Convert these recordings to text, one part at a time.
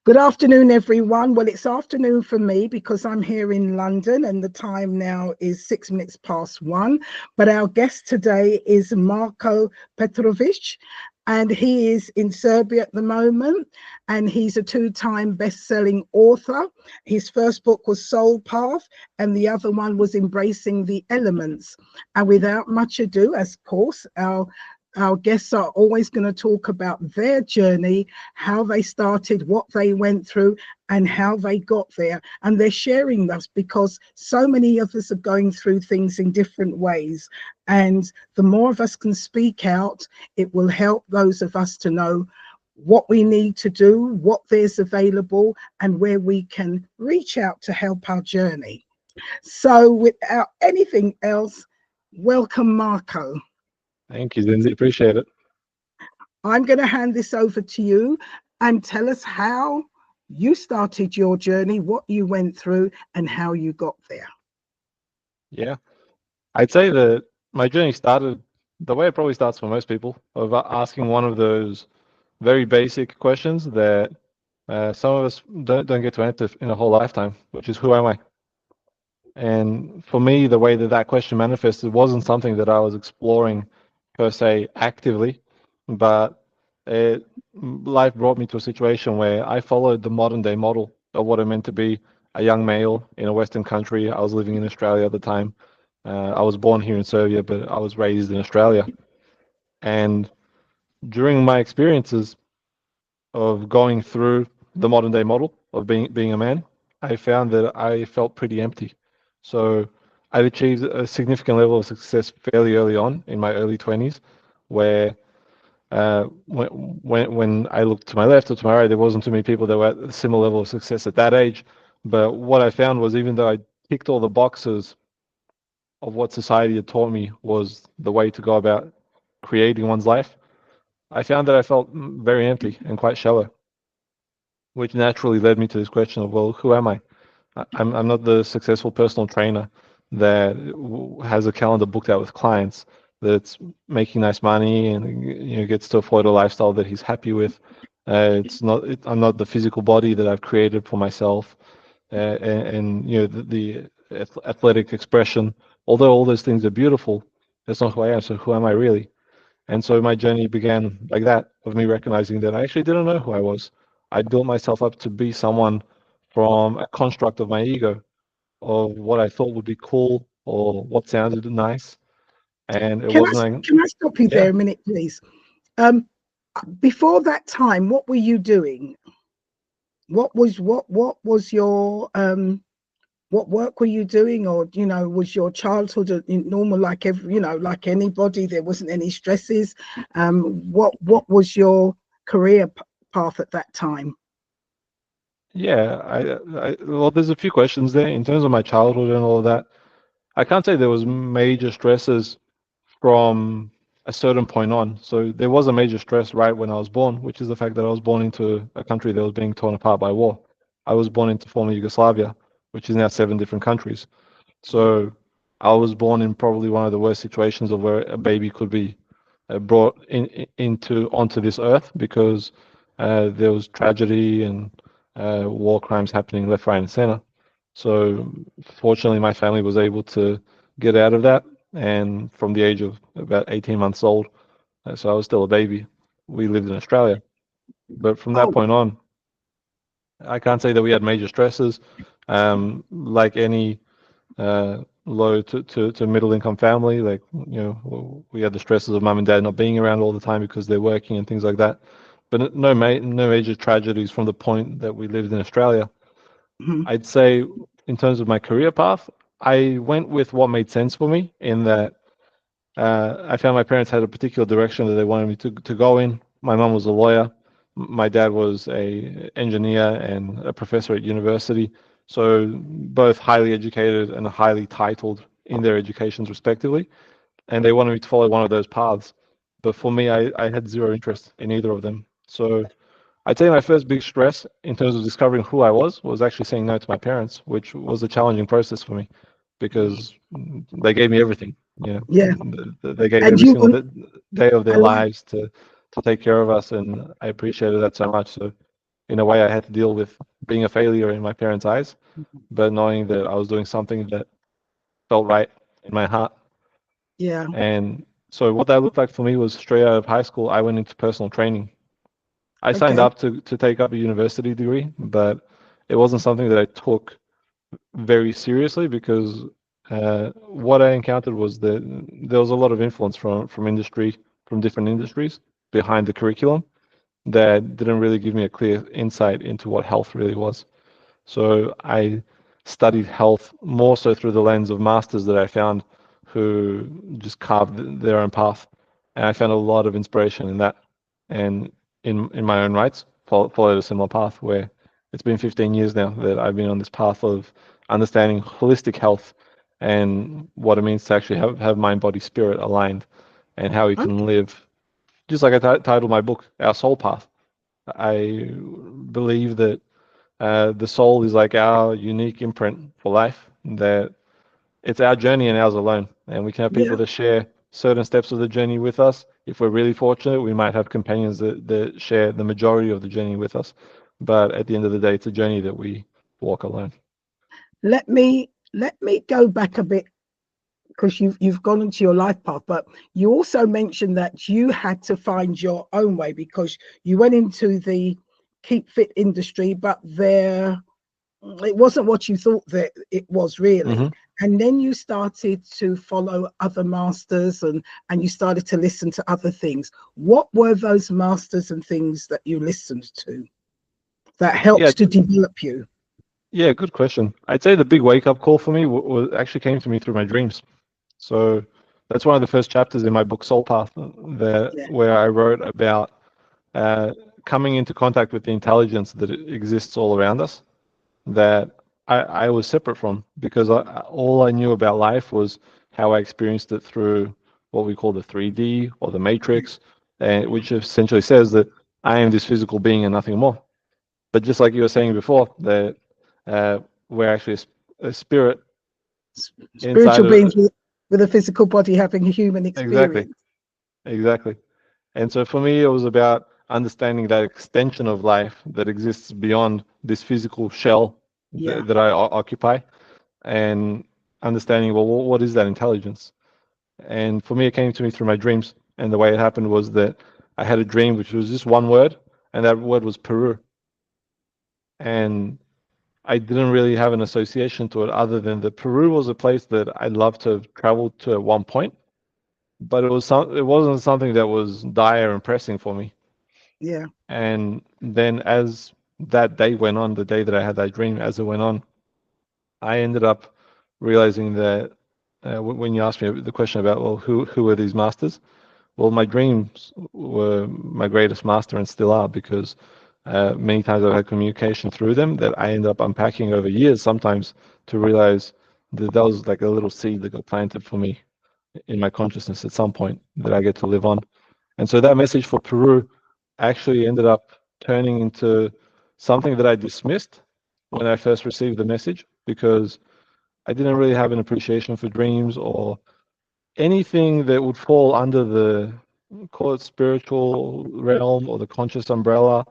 Good afternoon, everyone. Well, it's afternoon for me because I'm here in London and the time now is 6 minutes past 1. But our guest today is Marko Petrovic, and he is in Serbia at the moment. And he's a two-time best-selling author. His first book was Soul Path, and the other one was Embracing the Elements. And without much ado, as of course, our guests are always going to talk about their journey, how they started, what they went through, and how they got there. And they're sharing this because so many of us are going through things in different ways. And the more of us can speak out, it will help those of us to know what we need to do, what there's available, and where we can reach out to help our journey. So without anything else, welcome, Marko. Thank you, Lindsay. Appreciate it. I'm going to hand this over to you and tell us how you started your journey, what you went through, and how you got there. Yeah, I'd say that my journey started the way it probably starts for most people, of asking one of those very basic questions that some of us don't get to answer in a whole lifetime, which is, who am I? And for me, the way that that question manifested wasn't something that I was exploring per se actively, but life brought me to a situation where I followed the modern day model of what it meant to be a young male in a Western country. I was living in Australia at the time. I was born here in Serbia, but I was raised in Australia. And during my experiences of going through the modern day model of being a man, I found that I felt pretty empty. So I achieved a significant level of success fairly early on in my early 20s, where when I looked to my left or to my right, there wasn't too many people that were at a similar level of success at that age. But what I found was, even though I ticked all the boxes of what society had taught me was the way to go about creating one's life, I found that I felt very empty and quite shallow, which naturally led me to this question of, well, who am I? I'm not the successful personal trainer that has a calendar booked out with clients, that's making nice money and gets to afford a lifestyle that he's happy with. I'm not the physical body that I've created for myself, and the athletic expression. Although all those things are beautiful, that's not who I am. So who am I really? And so my journey began like that, of me recognizing that I actually didn't know who I was. I built myself up to be someone from a construct of my ego, of what I thought would be cool or what sounded nice. And it Can wasn't. can I stop you Yeah, there a minute, please? Um, Before that time, what were you doing? What was your what work were you doing, or was your childhood normal, like every like anybody? There wasn't any stresses. What was your career path at that time? yeah. Well, there's a few questions there in terms of my childhood and all of that. I can't say there was major stresses from a certain point on. So there was a major stress right when I was born, which is the fact that I was born into a country that was being torn apart by war. I was born into former Yugoslavia, which is now 7 different countries. So I was born in probably one of the worst situations of where a baby could be brought into onto this earth, because there was tragedy and war crimes happening left, right, and center. So fortunately, my family was able to get out of that, and from the age of about 18 months old, so I was still a baby, we lived in Australia. But from that Oh, point on, I can't say that we had major stresses. Like any low to middle income family, like, we had the stresses of mum and dad not being around all the time because they're working and things like that. But no major tragedies from the point that we lived in Australia. mhm. I'd say in terms of my career path, I went with what made sense for me, in that I found my parents had a particular direction that they wanted me to go in. My mum was a lawyer. My dad was a engineer and a professor at university. So both highly educated and highly titled in their educations respectively. And they wanted me to follow one of those paths. But for me, I had zero interest in either of them. So I'd say my first big stress in terms of discovering who I was actually saying no to my parents, which was a challenging process for me, because they gave me everything. Yeah, They gave and every you single day of I their like lives to take care of us, and I appreciated that so much. So in a way, I had to deal with being a failure in my parents' eyes, but knowing that I was doing something that felt right in my heart. Yeah. And so what that looked like for me was straight out of high school, I went into personal training. I signed Okay. up to take up a university degree, but it wasn't something that I took very seriously because what I encountered was that there was a lot of influence from industry, from different industries behind the curriculum that didn't really give me a clear insight into what health really was. So I studied health more so through the lens of masters that I found who just carved their own path. And I found a lot of inspiration in that. And in my own rights, followed a similar path where it's been 15 years now that I've been on this path of understanding holistic health and what it means to actually have mind, body, spirit aligned and how we can live. Just like I titled my book, Our Soul Path. I believe that the soul is like our unique imprint for life, that it's our journey and ours alone. And we can have people Yeah. that share certain steps of the journey with us. If we're really fortunate, we might have companions that share the majority of the journey with us. But at the end of the day, it's a journey that we walk alone. Let me go back a bit because you've gone into your life path, but you also mentioned that you had to find your own way because you went into the keep fit industry, but there it wasn't what you thought that it was really. Hmm. And then you started to follow other masters and you started to listen to other things. What were those masters and things that you listened to that Yeah, helped to develop you? yeah, good question. I'd say the big wake up call for me actually came to me through my dreams. So that's one of the first chapters in my book, Soul Path, Yeah, where I wrote about uh, coming into contact with the intelligence that exists all around us that I was separate from because all I knew about life was how I experienced it through what we call the 3D or the matrix, and which essentially says that I am this physical being and nothing more. But just like you were saying before, that uh, we're actually a spirit inside spiritual of beings with a physical body having a human exactly, experience. exactly. And so for me, it was about understanding that extension of life that exists beyond this physical shell Yeah. that I occupy, and understanding, well, what is that intelligence? And for me, it came to me through my dreams. And the way it happened was that I had a dream which was just one word, and that word was Peru. And I didn't really have an association to it other than that Peru was a place that I'd love to have traveled to at one point, but it wasn't something that was dire and pressing for me. Yeah. And then as that day went on, the day that I had that dream, as it went on, I ended up realizing that when you asked me the question about, well, who are these masters? Well, my dreams were my greatest master and still are because many times I've had communication through them that I end up unpacking over years sometimes to realize that that was like a little seed that got planted for me in my consciousness at some point that I get to live on. And so that message for Peru actually ended up turning into something that I dismissed when I first received the message because I didn't really have an appreciation for dreams or anything that would fall under the, call it, spiritual realm or the conscious umbrella.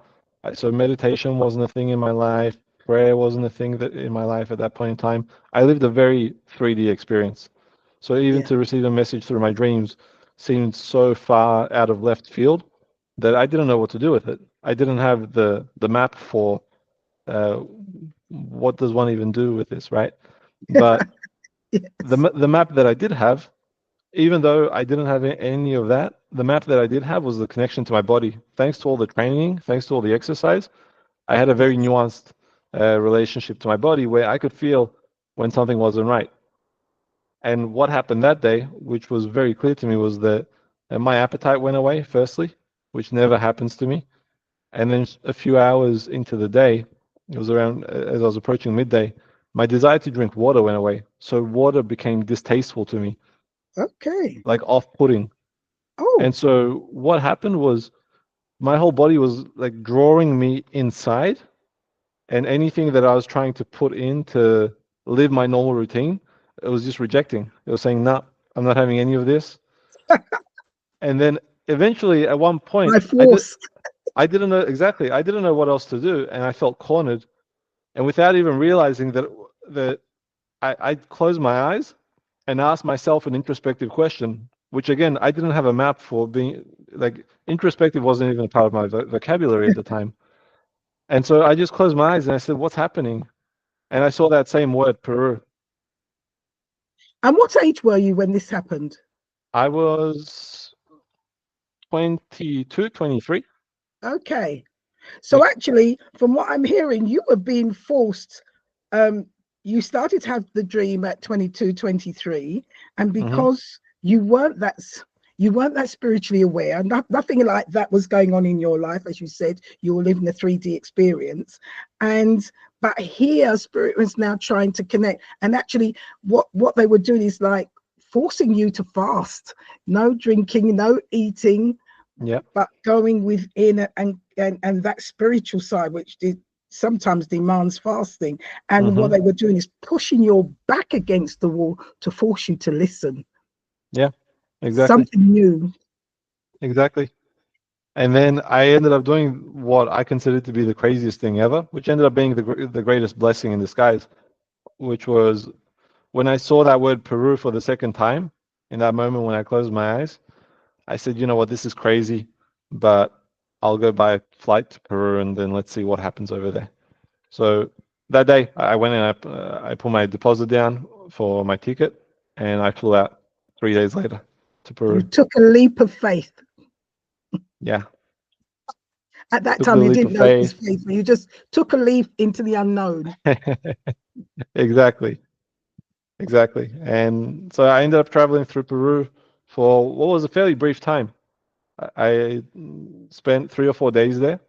So meditation wasn't a thing in my life. Prayer wasn't a thing that in my life at that point in time. I lived a very 3D experience. So even Yeah. to receive a message through my dreams seemed so far out of left field that I didn't know what to do with it. I didn't have the map for uh, what does one even do with this, right? But Yes. the map that I did have, even though I didn't have any of that, the map that I did have was the connection to my body. Thanks to all the training, thanks to all the exercise, I had a very Yes. nuanced relationship to my body where I could feel when something wasn't right. And what happened that day, which was very clear to me, was that my appetite went away, firstly, which never happens to me. And then a few hours into the day, it was around as I was approaching midday, my desire to drink water went away. So water became distasteful to me, Okay. like off-putting. And Oh, so what happened was my whole body was like drawing me inside, and anything that I was trying to put in to live my normal routine, it was just rejecting. It was saying, "No, I'm not having any of this." And then eventually, at one by point, I did force. I didn't know exactly. I didn't know what else to do, and I felt cornered. And without even realizing that I closed my eyes and asked myself an introspective question, which again I didn't have a map for. Being like introspective wasn't even a part of my vocabulary at the time. And so I just closed my eyes and I said, "What's happening?" And I saw that same word, Peru. And what age were you when this happened? I was 22, 23. Okay. Yeah. So actually, from what I'm hearing, you were being forced. Um, you started to have the dream at 22, 23, and Hmm. because you weren't that spiritually aware, nothing like that was going on in your life, as you said, you were living a 3D experience. And but here, spirit was now trying to connect. And actually, what they were doing is like forcing you to fast, no drinking, no eating, Yeah. but going within and that spiritual side, which sometimes demands fasting. And what Hmm. they were doing is pushing your back against the wall to force you to listen. Yeah. Exactly. Something new. Exactly. And then I ended up doing what I considered to be the craziest thing ever, which ended up being the greatest blessing in disguise, which was when I saw that word Peru for the second time, in that moment when I closed my eyes, I said, you know what, this is crazy, but I'll go buy a flight to Peru and then let's see what happens over there. So that day, I went and I put my deposit down for my ticket, and I flew out 3 days later to You Peru. took a leap of faith. Yeah, At that took time, the you leap didn't of know it was faith. faith, but you just took a leap into the unknown. Exactly, exactly. And so I ended up traveling through Peru for what was a fairly brief time. I spent 3 or 4 days there,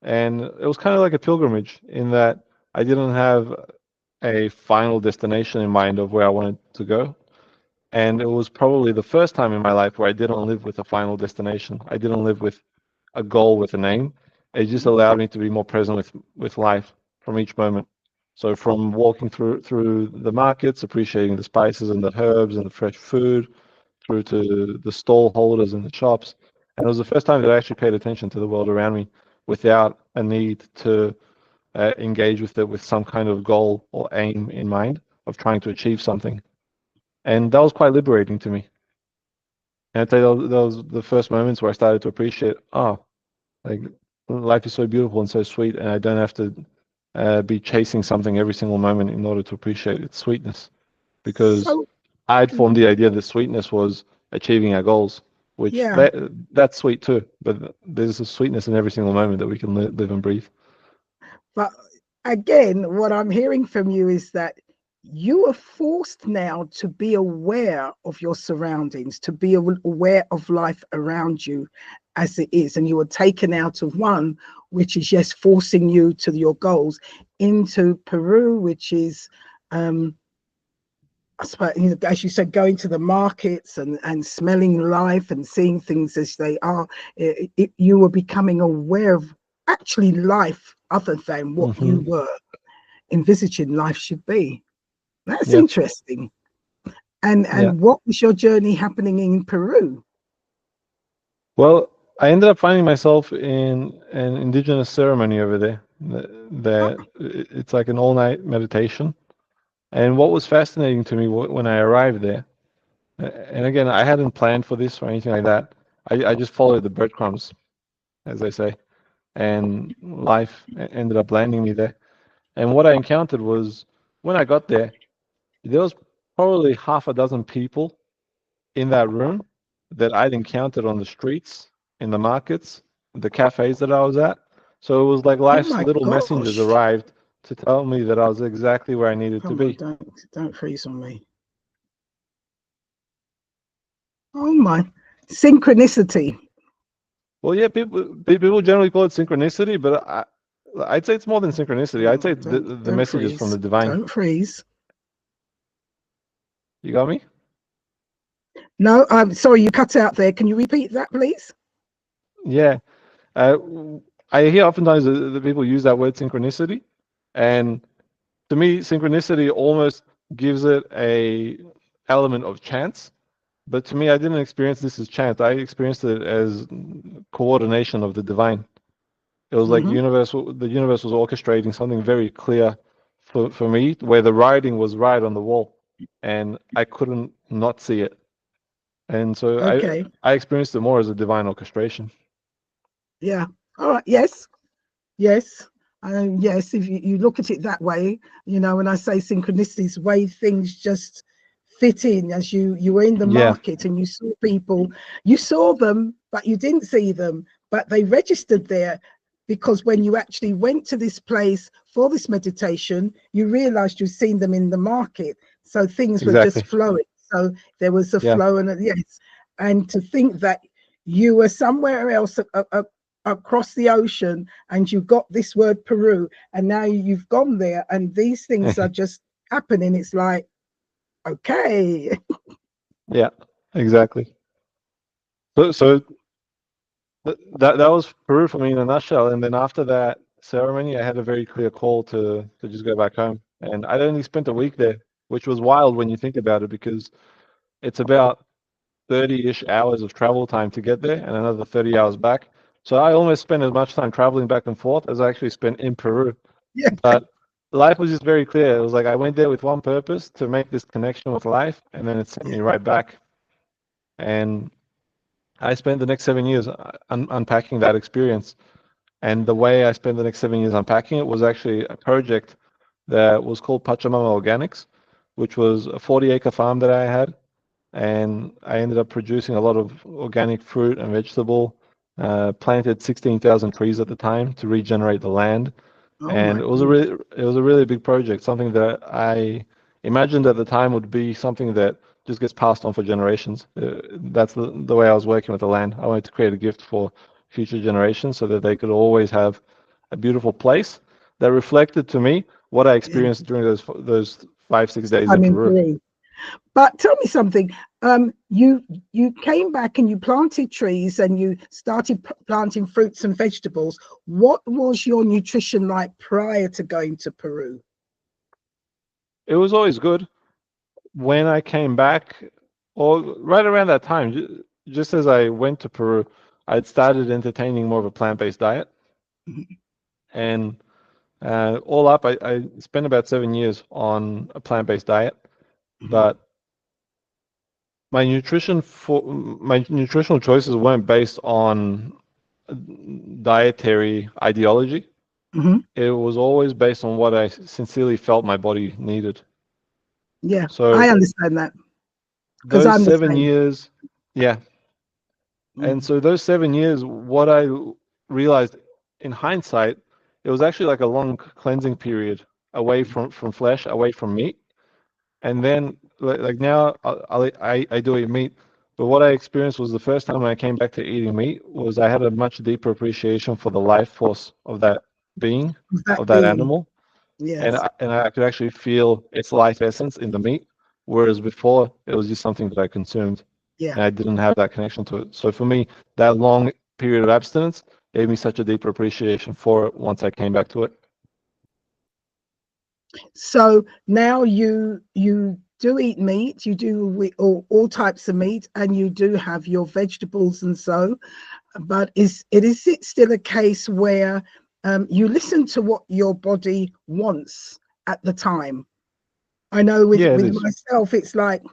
and it was kind of like a pilgrimage in that I didn't have a final destination in mind of where I wanted to go. And it was probably the first time in my life where I didn't live with a final destination. I didn't live with a goal with a name. It just allowed me to be more present with life from each moment. So from walking through the markets, appreciating the spices and the herbs and the fresh food, through to the stall holders in the shops. And it was the first time that I actually paid attention to the world around me without a need to engage with it with some kind of goal or aim in mind of trying to achieve something. And that was quite liberating to me. And I tell you, those the first moments where I started to appreciate, oh, like life is so beautiful and so sweet, and I don't have to be chasing something every single moment in order to appreciate its sweetness. Because So, I'd formed the idea that sweetness was achieving our goals, which yeah. that's sweet too. But there's a sweetness in every single moment that we can live and breathe. But again, what I'm hearing from you is that you are forced now to be aware of your surroundings, to be aware of life around you as it is. And you were taken out of one, which is, yes, forcing you to your goals, into Peru, which is, I suppose, as you said, going to the markets and smelling life and seeing things as they are. You were becoming aware of actually life other than what you Hmm. were envisaging life should be. That's Yeah, interesting. And yeah. what was your journey happening in Peru? Well, I ended up finding myself in an indigenous ceremony over there. It's like an all-night meditation. And what was fascinating to me when I arrived there, and again, I hadn't planned for this or anything like that. I just followed the breadcrumbs, as they say, and life ended up landing me there. And what I encountered was when I got there, there was probably half a dozen people in that room that I'd encountered on the streets, in the markets, the cafes that I was at. So it was like Oh life's my little messengers gosh. arrived to tell me that I was exactly where I needed to Come on, be. don't freeze on me. Oh my synchronicity. Well, yeah, people generally call it synchronicity, but I'd say it's more than synchronicity. I'd say Oh, it's the don't messages from freeze. the divine. Don't freeze. You got me? No, I'm sorry, you cut out there. Can you repeat that, please? Yeah. Uh, I hear oftentimes that people use that word synchronicity, and to me, synchronicity almost gives it a element of chance. But to me, I didn't experience this as chance. I experienced it as coordination of the divine. It was like Hmm. the universe was orchestrating something very clear for me, where the writing was right on the wall, and I couldn't not see it. And so Okay. I experienced it more as a divine orchestration. Yeah. All right. Yes. Yes. Yes. If you look at it that way, when I say synchronicities, way things just fit in as you were in the Yeah, market and you saw people, you saw them, but you didn't see them, but they registered there because when you actually went to this place for this meditation, you realized you'd seen them in the market. So things were just exactly. flowing. So there was a Yeah. flow, and yes. And to think that you were somewhere else across the ocean and you got this word Peru, and now you've gone there and these things are just happening. It's like, okay. Yeah, exactly. So that was Peru for me in a nutshell. And then after that ceremony, I had a very clear call to just go back home. And I'd only spent a week there, which was wild when you think about it, because it's about 30-ish hours of travel time to get there and another 30 hours back. So I almost spent as much time traveling back and forth as I actually spent in Peru. Yeah. But life was just very clear. It was like I went there with one purpose, to make this connection with life, and then it sent me right back. And I spent the next 7 years unpacking that experience. And the way I spent the next 7 years unpacking it was actually a project that was called Pachamama Organics, which was a 40-acre farm that I had. And I ended up producing a lot of organic fruit and vegetable, planted 16,000 trees at the time to regenerate the land. Oh And my God. it was a really big project, something that I imagined at the time would be something that just gets passed on for generations. That's the way I was working with the land. I wanted to create a gift for future generations so that they could always have a beautiful place that reflected to me what I Yeah. experienced during those 5 6 days in I'm in Peru. Peru. But tell me something. You came back and you planted trees and you started planting fruits and vegetables. What was your nutrition like prior to going to Peru? It was always good. When I came back, or right around that time, just as I went to Peru, I'd started entertaining more of a plant-based diet. Mhm. And all up, I spent about 7 years on a plant-based diet. Mhm. But my nutritional choices weren't based on dietary ideology. Mhm. It was always based on what I sincerely felt my body needed. Yeah, I So understand that because those I'm the seven same. years, yeah. And Mm. so those 7 years, what I realized in hindsight, it was actually like a long cleansing period away from flesh, away from meat. And then like now I do eat meat, but what I experienced was the first time I came back to eating meat was I had a much deeper appreciation for the life force of that being, That of that being, animal, yes, and I could actually feel its life essence in the meat, whereas before it was just something that I consumed, yeah. and I didn't have that connection to it. So for me, that long period of abstinence gave me such a deeper appreciation for it once I came back to it. So now you do eat meat, you do all types of meat, and you do have your vegetables and so. But is it still a case where you listen to what your body wants at the time? I know Yeah, it with is. myself, it's like,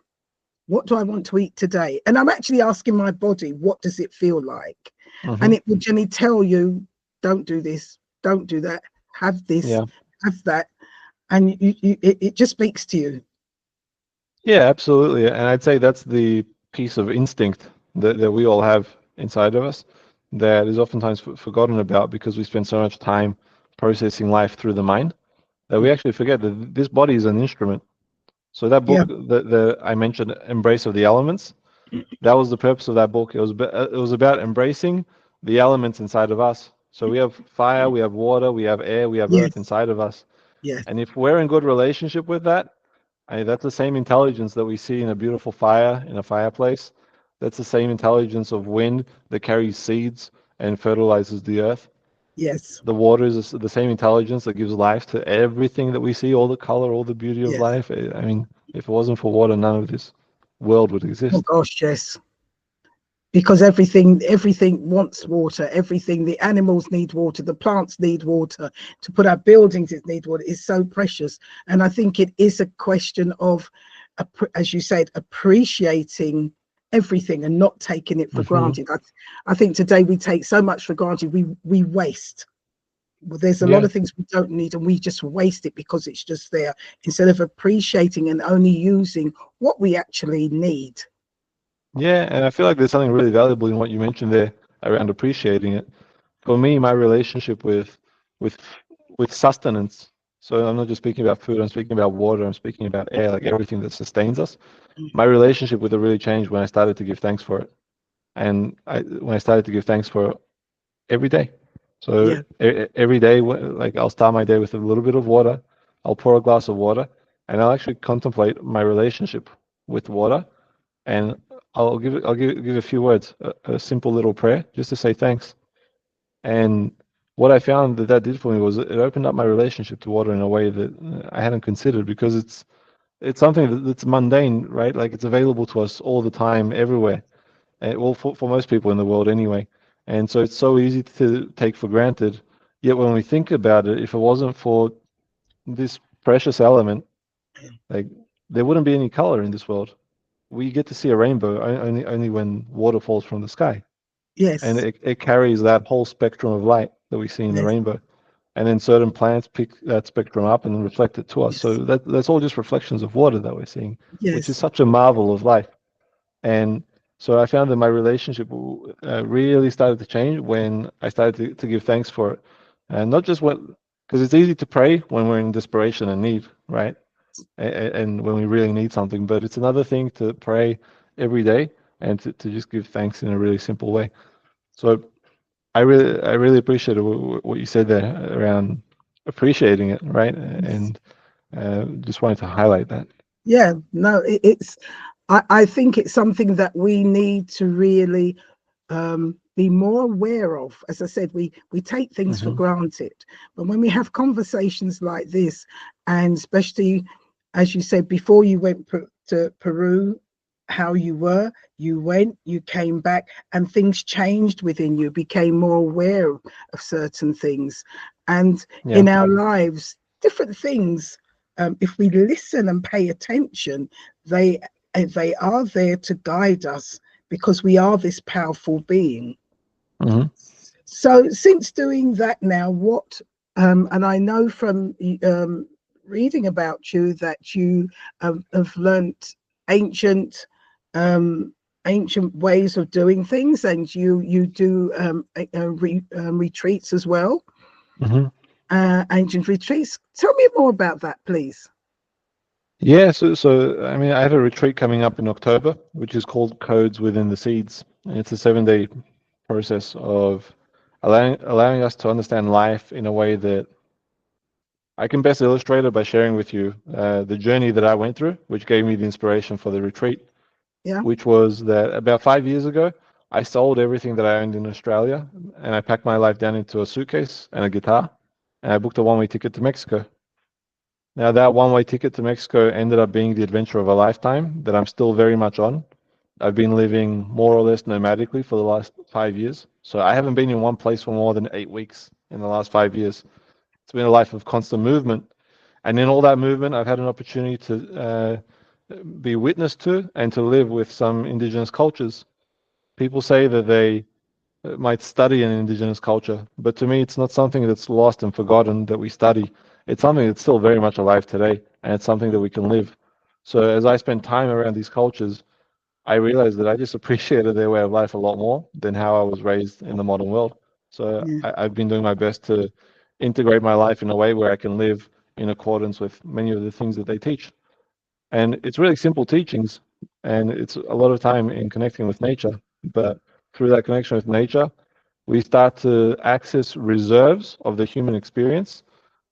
what do I want to eat today? And I'm actually asking my body, what does it feel like? Hmm. And it will generally tell you, don't do this, don't do that, have this, Yeah. have that. And it just speaks to you. Yeah, absolutely. And I'd say that's the piece of instinct that we all have inside of us that is oftentimes forgotten about because we spend so much time processing life through the mind that we actually forget that this body is an instrument. So that Yeah. book that I mentioned, Embrace of the Elements, that was the purpose of that book. It was about embracing the elements inside of us. So we have fire, we have water, we have air, we have earth Yes. inside of us. Yes. And if we're in good relationship with that, that's the same intelligence that we see in a beautiful fire in a fireplace. That's the same intelligence of wind that carries seeds and fertilizes the earth. Yes. The water is the same intelligence that gives life to everything that we see, all the color, all the beauty of Yes. life. I mean, if it wasn't for water, none of this world would Oh exist. gosh, yes. because everything wants water. Everything, the animals need water, the plants need water, to put our buildings it need water. Is so precious. And I think it is a question of, as you said, appreciating everything and not taking it for Hmm. granted. I think today we take so much for granted. We waste. Well, there's a lot Yeah. of things we don't need and we just waste it because it's just there, instead of appreciating and only using what we actually need. Yeah, and I feel like there's something really valuable in what you mentioned there around appreciating it. For me, my relationship with with sustenance. So I'm not just speaking about food, I'm speaking about water, I'm speaking about air, like everything that sustains us. My relationship with it really changed when I started to give thanks for it. And when I started to give thanks for every day. So Yeah. every day, like I'll start my day with a little bit of water. I'll pour a glass of water, and I'll actually contemplate my relationship with water, and I'll give a few words, a simple little prayer, just to say thanks. And what I found that that did for me was it opened up my relationship to water in a way that I hadn't considered, because it's something that's mundane, right? Like it's available to us all the time, everywhere. Well, for most people in the world anyway. And so it's so easy to take for granted. Yet when we think about it, if it wasn't for this precious element, like there wouldn't be any color in this world. We get to see a rainbow only when water falls from the sky. And Yes. it carries that whole spectrum of light that we see in the Yes. rainbow. And then certain plants pick that spectrum up and then reflect it to us. So Yes. that's all just reflections of water that we're seeing, which is Yes. such a marvel of life. And so I found that my relationship really started to change when I started to give thanks for it. And not just when, because it's easy to pray when we're in desperation and need, right? And when we really need something, but it's another thing to pray every day and to just give thanks in a really simple way. So I really appreciated what you said there around appreciating it, right? Yes. And just wanted to highlight that. Yeah. No, it's. I think it's something that we need to really be more aware of. As I said, we take things for Hmm. granted, but when we have conversations like this, and especially as you said before you went to Peru, how you went, you came back, and things changed within you, became more aware of certain things, and Yeah. in our lives, different things. If we listen and pay attention, they they are there to guide us, because we are this powerful being. Hmm. So, since doing that now, what, and I know from reading about you that you have learnt ancient, um, ancient ways of doing things, and you do retreats as well, Hmm. ancient retreats. Tell me more about that, please. Yeah, so I mean, I have a retreat coming up in October, which is called Codes Within the Seeds. And it's a 7-day process of allowing us to understand life in a way that I can best illustrate it by sharing with you the journey that I went through, which gave me the inspiration for the retreat, Yeah, which was that about 5 years ago, I sold everything that I owned in Australia, and I packed my life down into a suitcase and a guitar, and I booked a one-way ticket to Mexico. Now, that one-way ticket to Mexico ended up being the adventure of a lifetime that I'm still very much on. I've been living more or less nomadically for the last 5 years. So I haven't been in one place for more than 8 weeks in the last 5 years. It's been a life of constant movement. And in all that movement, I've had an opportunity to be witness to and to live with some indigenous cultures. People say that they might study an indigenous culture, but to me, it's not something that's lost and forgotten that we study. It's something that's still very much alive today, and it's something that we can live. So as I spend time around these cultures, I realized that I just appreciated their way of life a lot more than how I was raised in the modern world. So yeah, I've been doing my best to integrate my life in a way where I can live in accordance with many of the things that they teach. And it's really simple teachings, and it's a lot of time in connecting with nature. But through that connection with nature, we start to access reserves of the human experience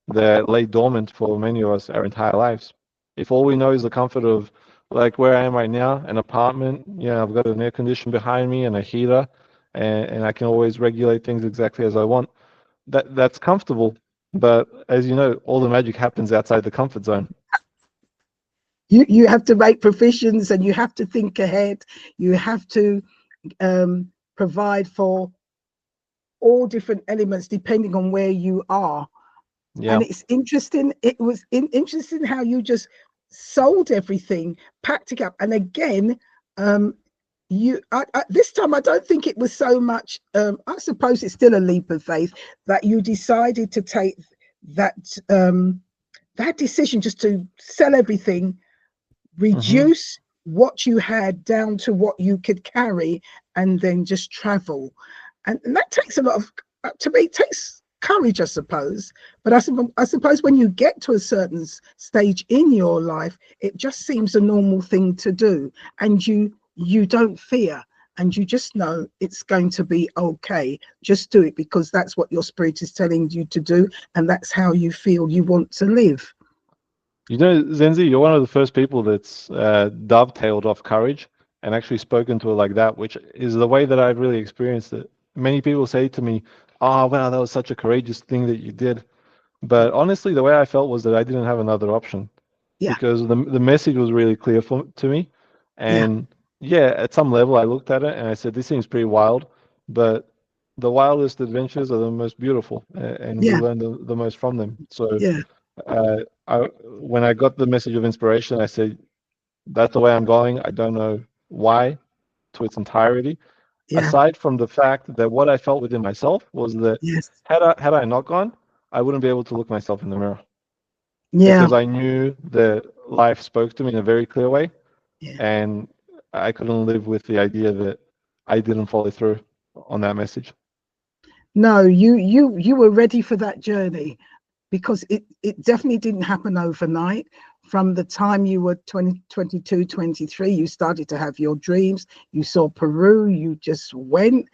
that lay dormant for many of us our entire lives. If all we know is the comfort of, like where I am right now, an apartment, I've got an air conditioner behind me and a heater, and I can always regulate things exactly as I want. That's comfortable, but as you know, all the magic happens outside the comfort zone. you have to make provisions and you have to think ahead. You have to provide for all different elements depending on where you are. Yeah. And it's interesting. It was interesting how you just sold everything, packed it up, and again, um, this time I don't think it was so much. I suppose it's still a leap of faith that you decided to take that that decision just to sell everything, Hmm. reduce what you had down to what you could carry, and then just travel. And that takes a lot of, to me, it takes courage, I suppose. But I suppose when you get to a certain stage in your life, it just seems a normal thing to do, and you don't fear, and you just know it's going to be okay. Just do it because that's what your spirit is telling you to do, and that's how you feel you want to live. You know, Zenzi, you're one of the first people that's dovetailed off courage and actually spoken to it like that, which is the way that I've really experienced it. Many people say to me, "Oh, wow, that was such a courageous thing that you did." But honestly, the way I felt was that I didn't have another option Yeah, because the message was really clear to me. yeah, And yeah, at some level, I looked at it and I said, "This seems pretty wild," but the wildest adventures are the most beautiful, and we yeah, learn the most from them. So yeah, uh, when I got the message of inspiration, I said, "That's the way I'm going." I don't know why to its entirety, yeah, aside from the fact that what I felt within myself was that yes, had I not gone, I wouldn't be able to look myself in the mirror yeah, because I knew that life spoke to me in a very clear way, yeah. and I couldn't live with the idea that I didn't follow through on that message. No, you were ready for that journey because it definitely didn't happen overnight. From the time you were 20, 22, 23, you started to have your dreams. You saw Peru, you just went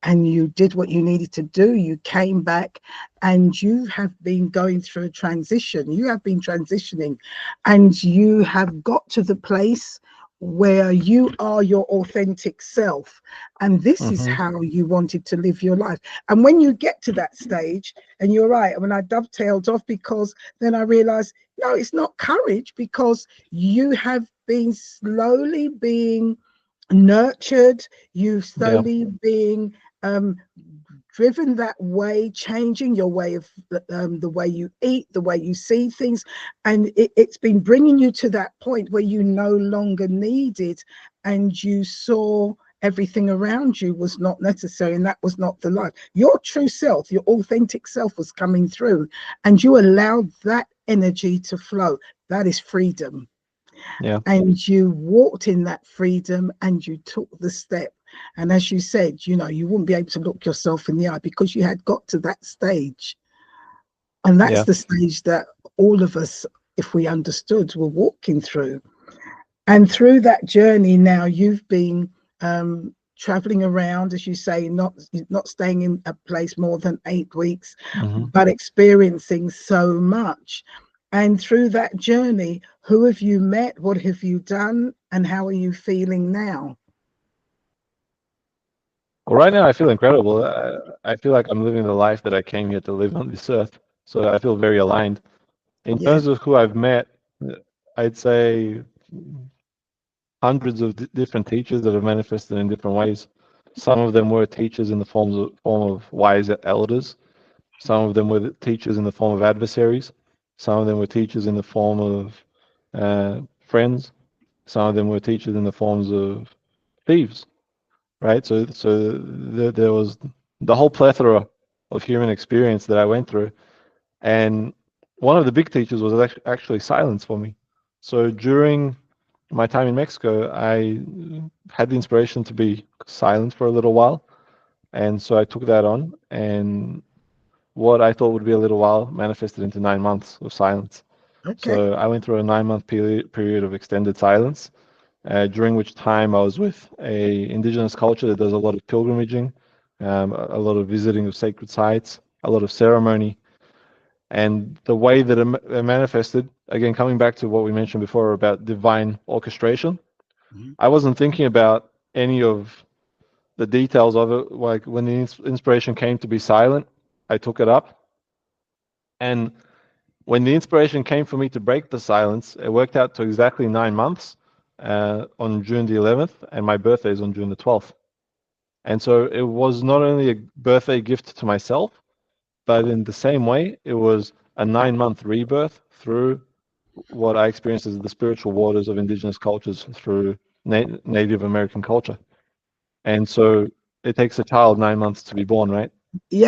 and you did what you needed to do. You came back and you have been going through a transition. You have been transitioning and you have got to the place where you are your authentic self. And this is Hmm. how you wanted to live your life. And when you get to that stage, and you're right, when I dovetailed off, because then I realized, no, it's not courage because you have been slowly being nurtured, you Yeah, slowly being um, driven that way, changing your way of the way you eat, the way you see things, and it's been bringing you to that point where you no longer need it, and you saw everything around you was not necessary, and that was not the life. Your true self, your authentic self, was coming through, and you allowed that energy to flow. That is freedom, yeah, and you walked in that freedom and you took the step. And as you said, you wouldn't be able to look yourself in the eye because you had got to that stage. And that's yeah, the stage that all of us, if we understood, were walking through. And through that journey now, you've been traveling around, as you say, not staying in a place more than 8 weeks, hmm. but experiencing so much. And through that journey, who have you met? What have you done? And how are you feeling now? Well, right now I feel incredible. I feel like I'm living the life that I came here to live on this earth. So I feel very aligned. In Yeah. terms of who I've met, I'd say hundreds of different teachers that have manifested in different ways. Some of them were teachers in the form of wise elders. Some of them were teachers in the form of adversaries. Some of them were teachers in the form of friends. Some of them were teachers in the forms of thieves. Right. So there was the whole plethora of human experience that I went through, and one of the big teachers was actually silence for me. So during my time in Mexico, I had the inspiration to be silent for a little while. And so I took that on, and what I thought would be a little while manifested into 9 months of silence. Okay. So I went through a 9 month period of extended silence, during which time I was with a indigenous culture that does a lot of pilgrimaging, a lot of visiting of sacred sites, a lot of ceremony, and the way that it manifested, again, coming back to what we mentioned before about divine orchestration, Mhm. I wasn't thinking about any of the details of it. Like when the inspiration came to be silent, I took it up. And when the inspiration came for me to break the silence, it worked out to exactly 9 months on June the 11th, and my birthday is on June the 12th. And so it was not only a birthday gift to myself, but in the same way, it was a 9 month rebirth through what I experienced as the spiritual waters of indigenous cultures through Native American culture. And so it takes a child 9 months to be born, right?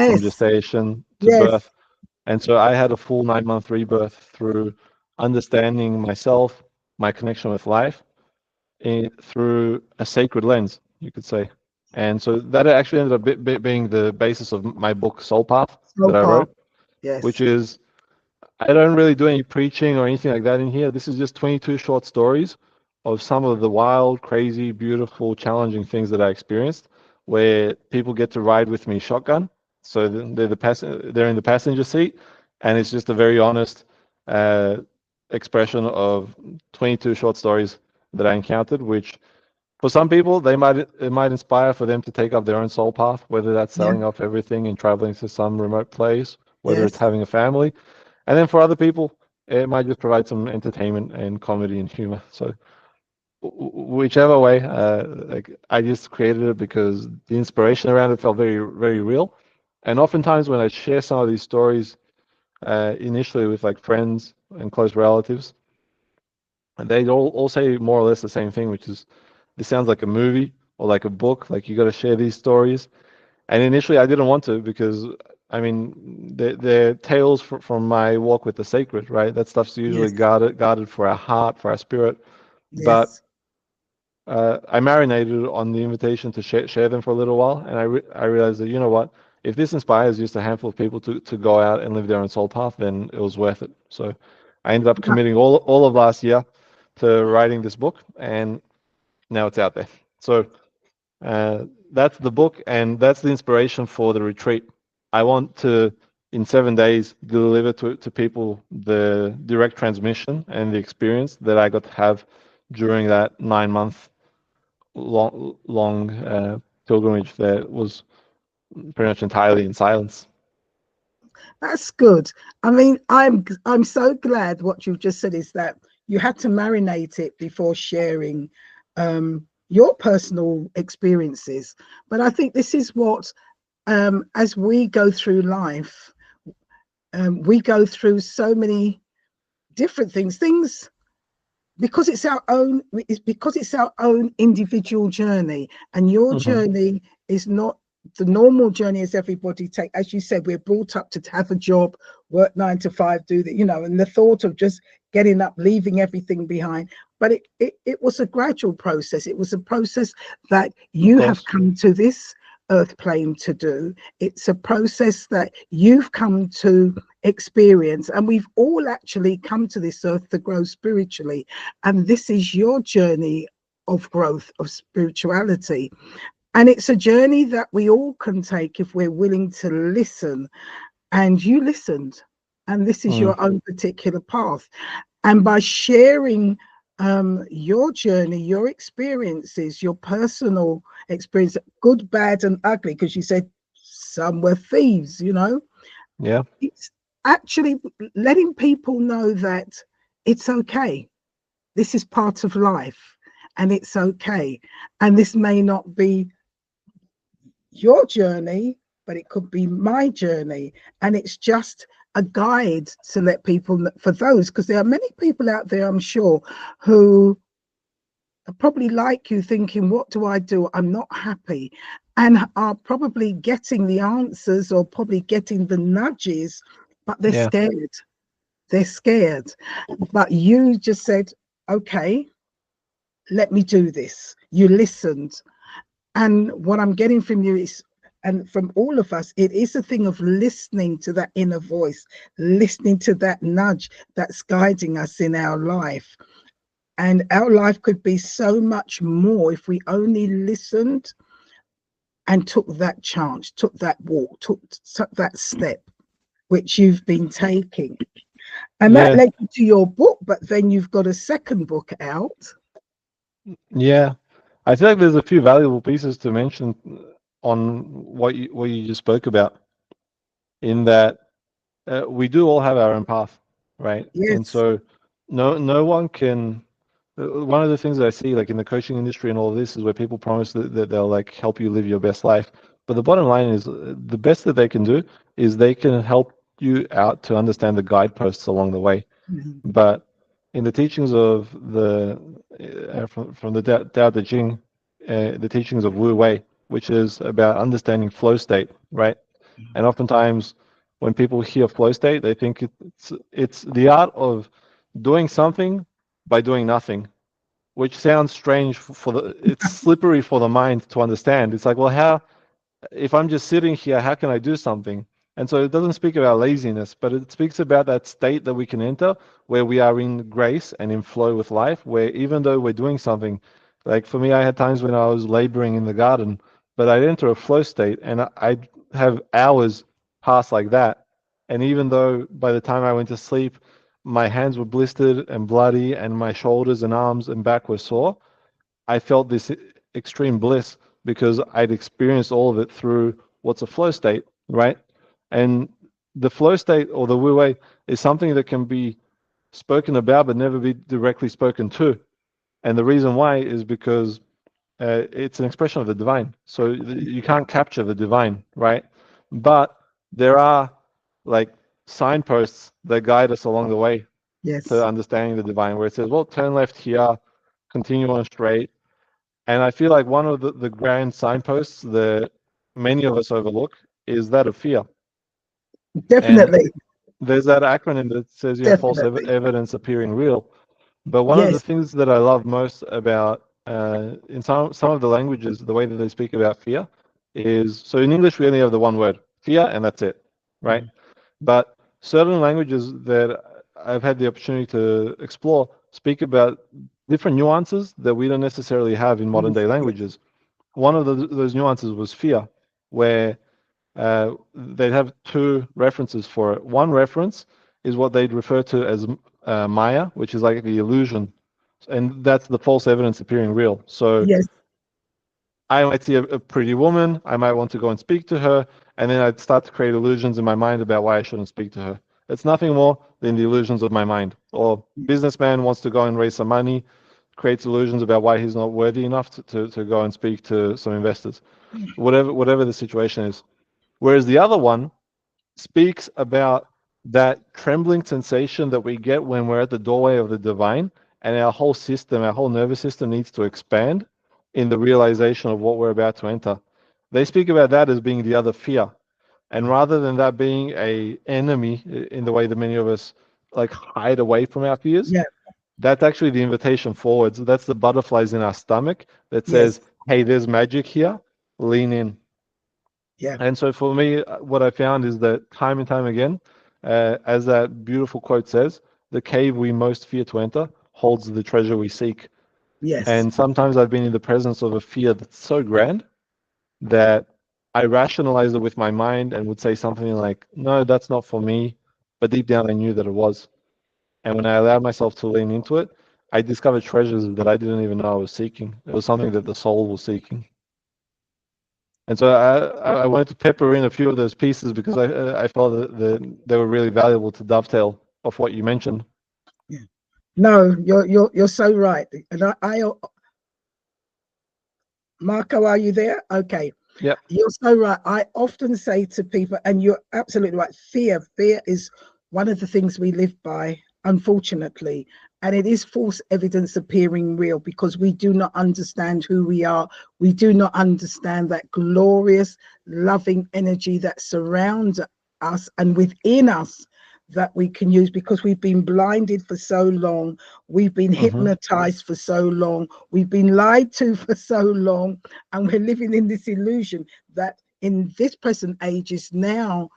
From Yes, gestation to yes, birth. And so I had a full 9 month rebirth through understanding myself, my connection with life, through a sacred lens, you could say. And so that actually ended up being the basis of my book, Soul Path, so that I far. wrote, which Yes, is I don't really do any preaching or anything like that in here. This is just 22 short stories of some of the wild, crazy, beautiful, challenging things that I experienced, where people get to ride with me shotgun. So they're in the passenger seat, and it's just a very honest uh, expression of 22 short stories that I encountered, which for some people it might inspire for them to take up their own soul path, whether that's yeah, selling off everything and traveling to some remote place, whether it's yes. having a family, and then for other people, it might just provide some entertainment and comedy and humor. So whichever way, like I just created it because the inspiration around it felt very, very real. And oftentimes when I share some of these stories, initially with like friends and close relatives, they all say more or less the same thing, which is this sounds like a movie or like a book. Like you got to share these stories. And initially, I didn't want to because, I mean, they're tales from my walk with the sacred, right? That stuff's usually Yes, guarded for our heart, for our spirit. But yes. I marinated on the invitation to share them for a little while, and I realized that, you know what, if this inspires just a handful of people to go out and live their own soul path, then it was worth it. So I ended up That- committing all of last year to writing this book, and now it's out there. So uh, that's the book, and that's the inspiration for the retreat. I want to, in 7 days, deliver to people the direct transmission and the experience that I got to have during that 9 month long pilgrimage that was pretty much entirely in silence. That's good. I mean, I'm so glad what you've just said is that you had to marinate it before sharing your personal experiences. But I think this is what, as we go through life, we go through so many different things because it's our own individual journey, and your Hmm. journey is not the normal journey as everybody take. As you said, we're brought up to have a job, work 9 to 5, do that, and the thought of just getting up, leaving everything behind. But it was a gradual process. It was a process that Of you have course. come to this earth plane to do. It's a process that you've come to experience, and we've all actually come to this earth to grow spiritually, and this is your journey of growth of spirituality. And it's a journey that we all can take if we're willing to listen. And you listened, and this is Mm. your own particular path. And by sharing your journey, your experiences, your personal experience, good, bad, and ugly, because you said some were thieves, Yeah. it's actually letting people know that it's okay. This is part of life, and it's okay. And this may not be your journey, but it could be my journey. And it's just a guide to let people, for those, because there are many people out there, I'm sure, who are probably like you thinking, what do I do? I'm not happy. And are probably getting the answers or probably getting the nudges, but they're Yeah. scared. They're scared. But you just said, okay, let me do this. You listened. And what I'm getting from you is, and from all of us, it is a thing of listening to that inner voice, listening to that nudge that's guiding us in our life. And our life could be so much more if we only listened and took that chance, took that walk, took that step, which you've been taking. And that Yeah. led you to your book, but then you've got a second book out. Yeah. I feel like there's a few valuable pieces to mention on what you just spoke about, in that we do all have our own path, right? And Yes, so no one can One of the things that I see, like in the coaching industry and all of this, is where people promise that they'll like help you live your best life. But the bottom line is, the best that they can do is they can help you out to understand the guideposts along the way. Mhm. But in the teachings of the from the Tao Te Ching, the teachings of Wu Wei, which is about understanding flow state, right? And oftentimes, when people hear flow state, they think it's the art of doing something by doing nothing, which sounds strange for the. It's slippery for the mind to understand. It's like, well, how if I'm just sitting here, how can I do something? And so it doesn't speak about laziness, but it speaks about that state that we can enter where we are in grace and in flow with life, where even though we're doing something, like for me, I had times when I was laboring in the garden, but I'd enter a flow state and I'd have hours pass like that. And even though by the time I went to sleep, my hands were blistered and bloody and my shoulders and arms and back were sore, I felt this extreme bliss because I'd experienced all of it through what's a flow state, right? And the flow state or the wu wei is something that can be spoken about but never be directly spoken to. And the reason why is because it's an expression of the divine. So you can't capture the divine, right? But there are like signposts that guide us along the way to Yes. understanding the divine, where it says, well, turn left here, continue on straight, and I feel like one of the grand signposts that many of us overlook is that of fear. And Definitely. there's that acronym that says, false Definitely. evidence appearing real. But one of the Yes. things that I love most about in some of the languages, the way that they speak about fear is, so in English we only have the one word, fear, and that's it, right? Mhm. But certain languages that I've had the opportunity to explore speak about different nuances that we don't necessarily have in modern day Yeah. languages. One of those nuances was fear, where they'd have two references for it. One reference is what they'd refer to as Maya, which is like the illusion, and that's the false evidence appearing real. So Yes. I might see a pretty woman, I might want to go and speak to her, and then I'd start to create illusions in my mind about why I shouldn't speak to her. It's nothing more than the illusions of my mind. Or businessman wants to go and raise some money, creates illusions about why he's not worthy enough to go and speak to some investors. Whatever the situation is. Whereas the other one speaks about that trembling sensation that we get when we're at the doorway of the divine, and our whole system, our whole nervous system needs to expand in the realization of what we're about to enter. They speak about that as being the other fear. And rather than that being a enemy in the way that many of us like hide away from our fears, Yeah. that's actually the invitation forwards. That's the butterflies in our stomach that Yes. says, hey, there's magic here, lean in. Yeah. And so for me, what I found is that time and time again, as that beautiful quote says, the cave we most fear to enter holds the treasure we seek. Yes. And sometimes I've been in the presence of a fear that's so grand that I rationalized it with my mind and would say something like, no, that's not for me. But deep down, I knew that it was. And when I allowed myself to lean into it, I discovered treasures that I didn't even know I was seeking. It was something that the soul was seeking. And so I wanted to pepper in a few of those pieces because I felt that they were really valuable to dovetail off what you mentioned. Yeah. No, you're so right. And Marco, are you there? Okay. Yep. You're so right. I often say to people, and you're absolutely right, fear is one of the things we live by, unfortunately. And it is false evidence appearing real because we do not understand who we are. We do not understand that glorious, loving energy that surrounds us and within us that we can use because we've been blinded for so long. We've been Mm-hmm. hypnotized for so long. We've been lied to for so long. And we're living in this illusion that in this present age is now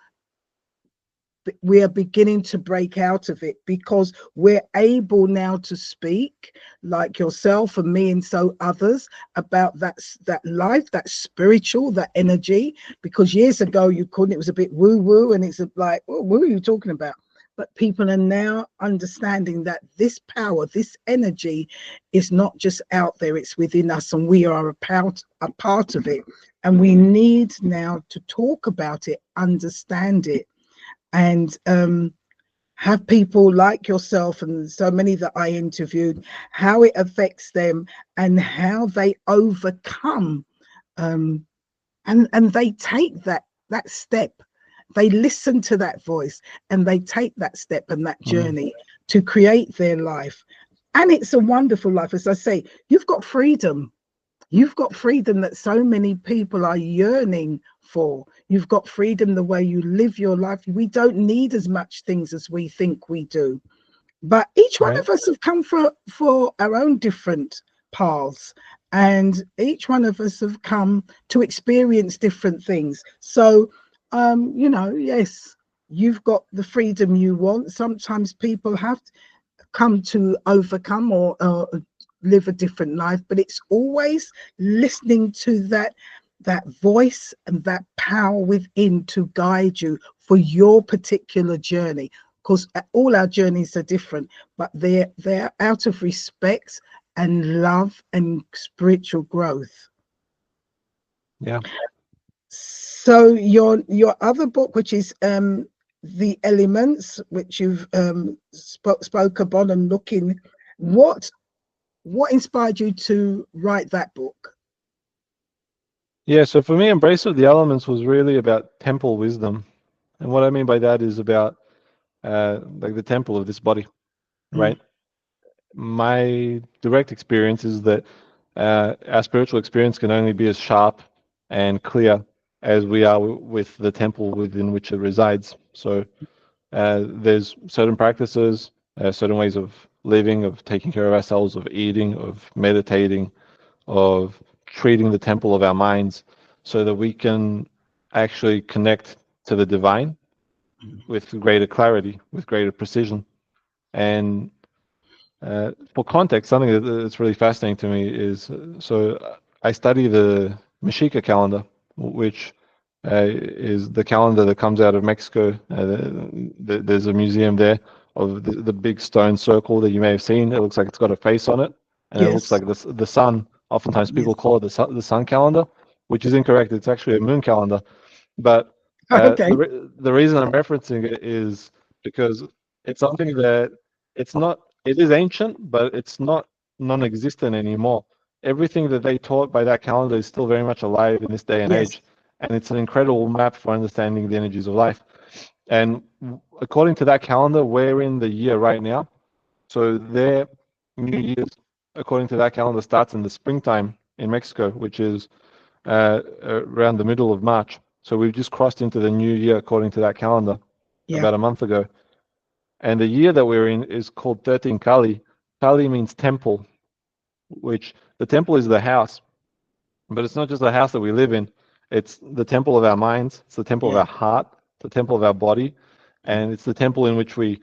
we are beginning to break out of it because we're able now to speak like yourself and me and so others about that life, that spiritual, that energy, because years ago you couldn't. It was a bit woo woo, and it's like, oh, what are you talking about? But people are now understanding that this power, this energy is not just out there, it's within us, and we are a part of it. And we need now to talk about it, understand it, and have people like yourself and so many that I interviewed, how it affects them and how they overcome, um, and they take that step. They listen to that voice and they take that step and that Mhm. journey to create their life. And it's a wonderful life. As I say, you've got freedom. You've got freedom that so many people are yearning for. You've got freedom the way you live your life. We don't need as much things as we think we do. But each one Right. of us have come for our own different paths. And each one of us have come to experience different things. So, yes, you've got the freedom you want. Sometimes people have come to overcome or live a different life, but it's always listening to that voice and that power within to guide you for your particular journey. Because all our journeys are different, but they're out of respect and love and spiritual growth. Yeah. So your other book, which is the elements, which you've spoke upon and looking, what what inspired you to write that book? Yeah. So for me, Embrace of the Elements was really about temple wisdom. And what I mean by that is about like the temple of this body, Mm, right? My direct experience is that our spiritual experience can only be as sharp and clear as we are with the temple within which it resides. So there's certain practices, certain ways of living, of taking care of ourselves, of eating, of meditating, of treating the temple of our minds so that we can actually connect to the divine with greater clarity, with greater precision. And for context, something that's really fascinating to me is I study the Mexica calendar, which is the calendar that comes out of Mexico. There's a museum there of the big stone circle that you may have seen. It looks like it's got a face on it, and it looks yes. like the sun. Oftentimes, Yes. people call it the sun calendar, which is incorrect. It's actually a moon calendar. But Okay. the reason I'm referencing it is because it's something that it's not. It is ancient, but it's not non-existent anymore. Everything that they taught by that calendar is still very much alive in this day and Yes. age, and it's an incredible map for understanding the energies of life. And according to that calendar, we're in the year right now. So their New Year's, according to that calendar, starts in the springtime in Mexico, which is around the middle of March. So we've just crossed into the new year according to that calendar Yeah. about a month ago. And the year that we're in is called 13 Kali. Kali means temple, which the temple is the house, but it's not just the house that we live in. It's the temple of our minds, it's the temple of Yeah. our heart, it's the temple of our body, Mm. and it's the temple in which we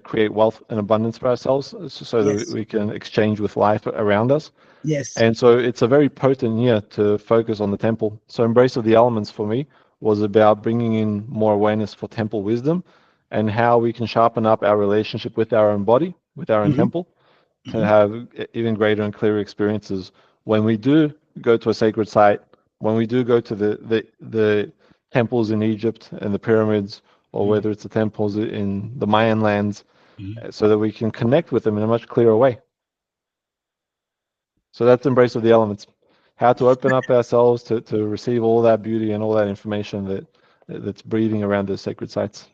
create wealth and abundance for ourselves so that Yes. we can exchange with life around us. Yes. And so it's a very potent year to focus on the temple. So Embrace of the Elements for me was about bringing in more awareness for temple wisdom and how we can sharpen up our relationship with our own body, with our own Hmm. temple, to Hmm. have even greater and clearer experiences when we do go to a sacred site, when we do go to the temples in Egypt and the pyramids, or Hmm. whether it's the temples in the Mayan lands, Hmm. so that we can connect with them in a much clearer way. So that's Embrace of the Elements. How to open up ourselves to receive all that beauty and all that information that's breathing around those sacred sites.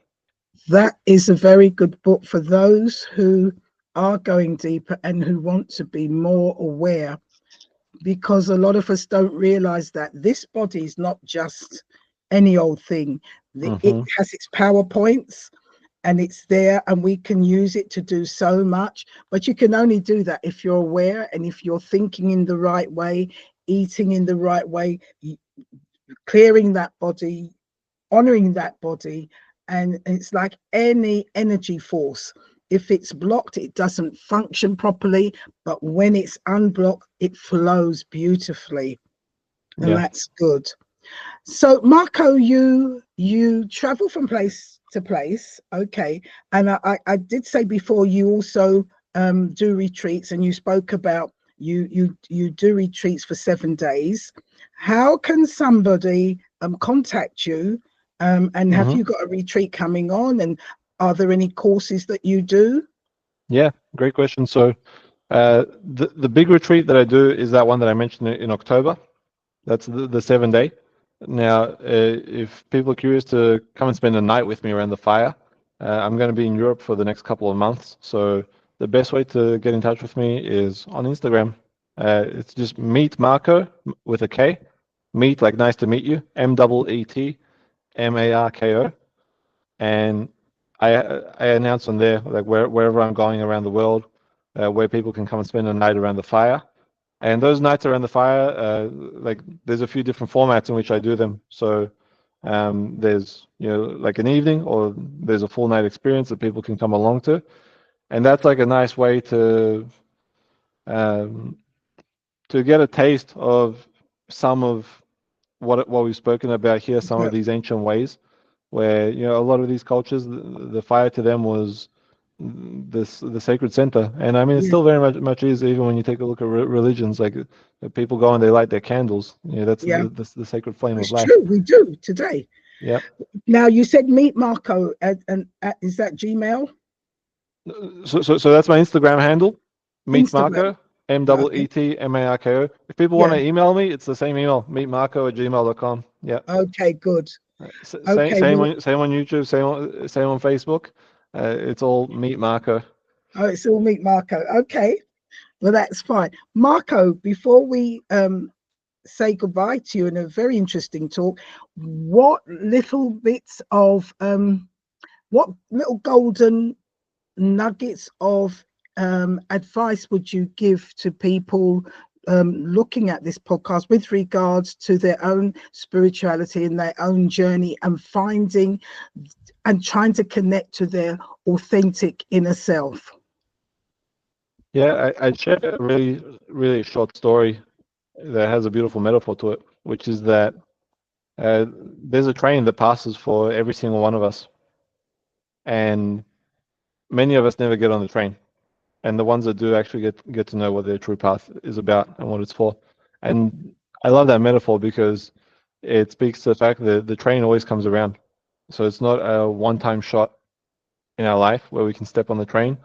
That is a very good book for those who are going deeper and who want to be more aware, because a lot of us don't realize that this body is not just any old thing. It Mm-hmm. has its power points and it's there, and we can use it to do so much. But you can only do that if you're aware and if you're thinking in the right way, eating in the right way, clearing that body, honoring that body. And it's like any energy force. If it's blocked, it doesn't function properly. But when it's unblocked, it flows beautifully. And Yeah. that's good. So Marco, you travel from place to place, okay? And I did say before you also do retreats, and you spoke about you do retreats for 7 days. How can somebody contact you? And have Mm-hmm. you got a retreat coming on? And Are there any courses that you do? Yeah, great question. So the big retreat that I do is that one that I mentioned in October. That's the 7 day. Now, if people are curious to come and spend a night with me around the fire, I'm going to be in Europe for the next couple of months. So the best way to get in touch with me is on Instagram. It's just meet Marko with a K. Meet, like nice to meet you. MEET MARKO. And I announce on there like wherever I'm going around the world, where people can come and spend a night around the fire. And those nights around the fire, like there's a few different formats in which I do them. So there's like an evening, or there's a full night experience that people can come along to, and that's like a nice way um, to get a taste of some of what we've spoken about here, some of Yeah, these ancient ways, where a lot of these cultures, the fire to them was the sacred center. And I mean, it yeah, still very much is, even when you take a look at religions, like people go and they light their candles. That's yeah. the sacred flame of It's life. true. We do today. Yeah. Now you said meet Marko, and is that Gmail, So that's my Instagram handle, Meet Instagram? Marko, Okay. MEETMARKO. If people want Yeah. to email me, it's the same email, meetmarko@gmail.com. Yeah. Okay. Good. Same Okay. same Well, on same on YouTube, same on Facebook. It's all Meet Marko. oh, it's all meet Marko. Okay. Well, that's fine. Marko, before we say goodbye to you in a very interesting talk, what little bits of what little golden nuggets of advice would you give to people looking at this podcast with regards to their own spirituality and their own journey, and finding and trying to connect to their authentic inner self? Yeah, I shared a really short story that has a beautiful metaphor to it, which is that there's a train that passes for every single one of us, and many of us never get on the train. And the ones that do actually get to know what their true path is about and what it's for. And I love that metaphor because it speaks to the fact that the train always comes around. So it's not a one-time shot in our life where we can step on the train.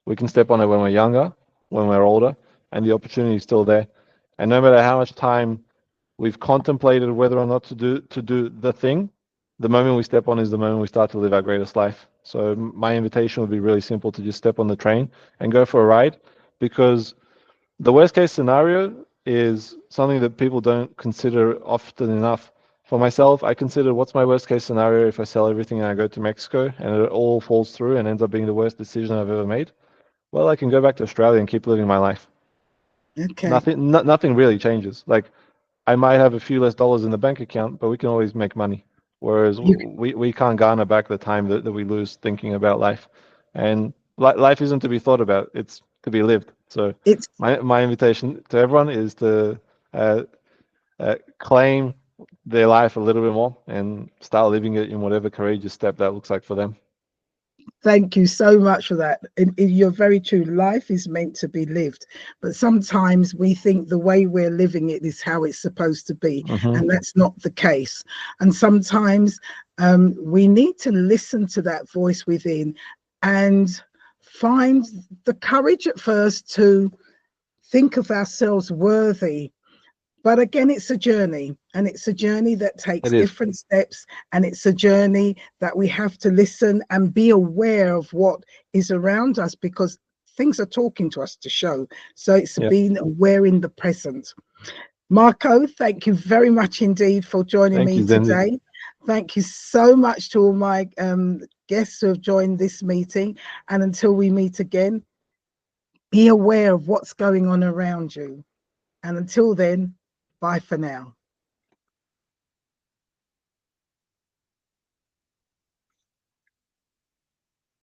We can step on it when we're younger, when we're older, and the opportunity is still there. And no matter how much time we've contemplated whether or not to do the thing, the moment we step on is the moment we start to live our greatest life. So my invitation would be really simple: to just step on the train and go for a ride, because the worst case scenario is something that people don't consider often enough. For myself, I consider, what's my worst case scenario if I sell everything and I go to Mexico and it all falls through and ends up being the worst decision I've ever made? Well, I can go back to Australia and keep living my life. Okay. Nothing really changes. Like, I might have a few less dollars in the bank account, but we can always make money. Whereas You, we can't garner back the time that we lose thinking about life. And life isn't to be thought about, it's to be lived. So it's my invitation to everyone is to uh, claim their life a little bit more and start living it in whatever courageous step that looks like for them. Thank you so much for that. You're very true. Life is meant to be lived, but sometimes we think the way we're living it is how it's supposed to be, Hmm. and that's not the case. And sometimes we need to listen to that voice within and find the courage at first to think of ourselves worthy. But again, it's a journey, and it's a journey that takes It is. different steps, and it's a journey that we have to listen and be aware of what is around us, because things are talking to us to show. So it's Yeah. being aware in the present. Marko, thank you very much indeed for joining Thank me you, Zinzi. today. Thank you so much to all my guests who have joined this meeting. And until we meet again, be aware of what's going on around you. And until then, bye for now.